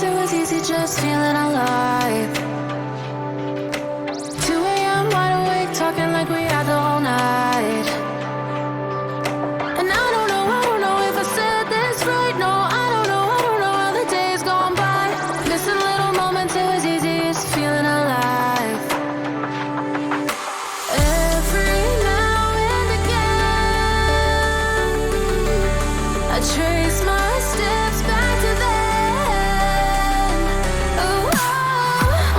it was easy just feeling alive. 2 a.m. wide awake, talking like we had the whole night. And I don't know if I said this right. No, I don't know how the days gone by. Missing little moments, it was easy just feeling alive. Every now and again, I trace my steps back to then. Oh,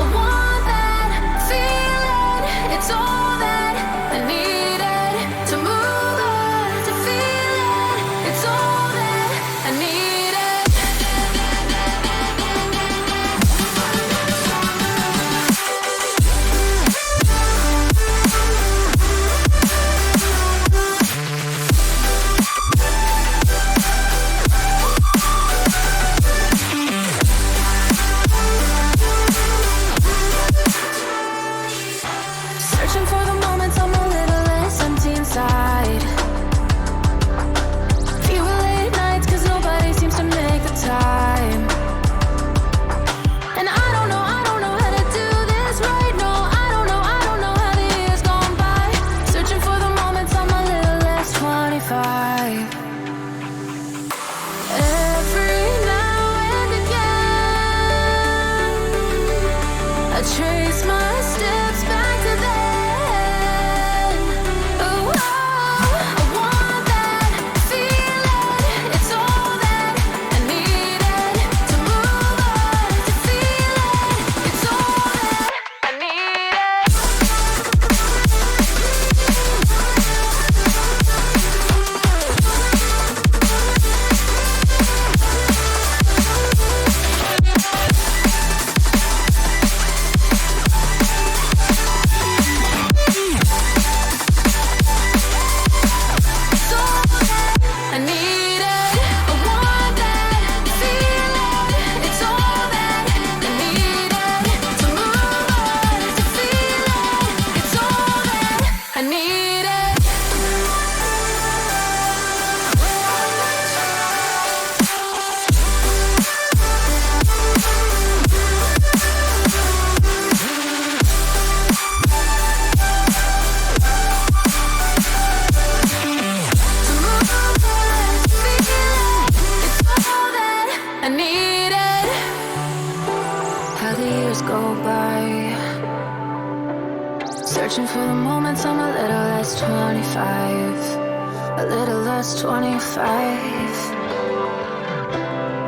I want that feeling. It's all that I needed to move on, to feel it. It's all that I needed. Searching for the moments I'm a little less empty inside. Fewer late nights cause nobody seems to make the time. And I don't know how to do this right. No, I don't know how the years gone by. Searching for the moments I'm a little less 25. Every now and again, I trace my steps back to then. Oh, I want that feeling. It's all that I needed to move on, to feel it. It's all that I needed. It's all that I needed. I want that feeling. It's all that I needed to move on, to feel it. It's all that I needed. To move on, to feel it. It's all that I needed. How the years go by, searching for the moments I'm a little less 25. A little less 25.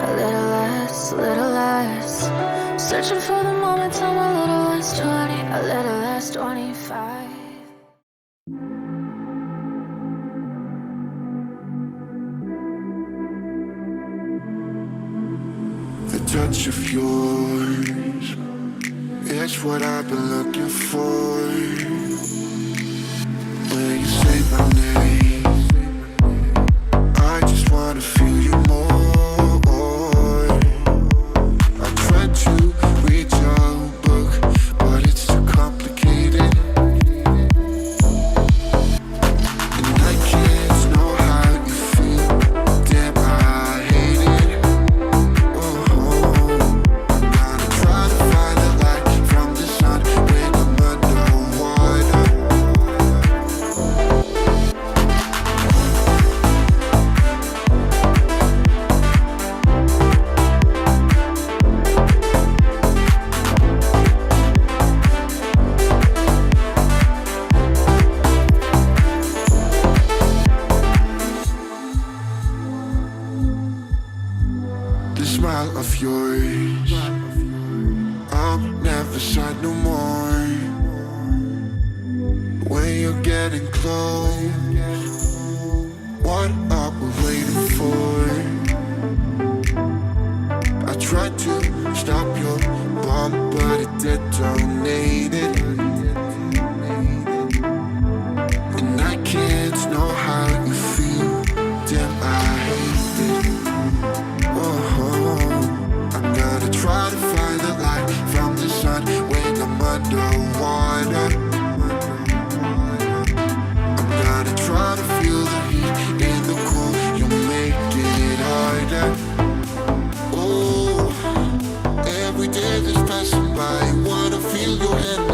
A little less. Searching for the moments I'm a little less 20. A little less 25. The touch of yours, it's what I've been looking for. When you say my name, I just wanna feel you more. I tried to reach out, book, but it's too complicated. And I can't know how you feel. Damn, I hate it. I'm gonna try to find the light from the sun when I'm underwater. The smile of yours, I'm never sad no more. When you're getting close, what are we waiting for? I tried to stop your bomb, but it detonated. And I can't know how you feel. Damn, I hate it. I'm gonna try to find the light from the sun when I'm underwater. I'm gonna try to feel the heat in the cool. You make it harder. Oh, I wanna feel your hand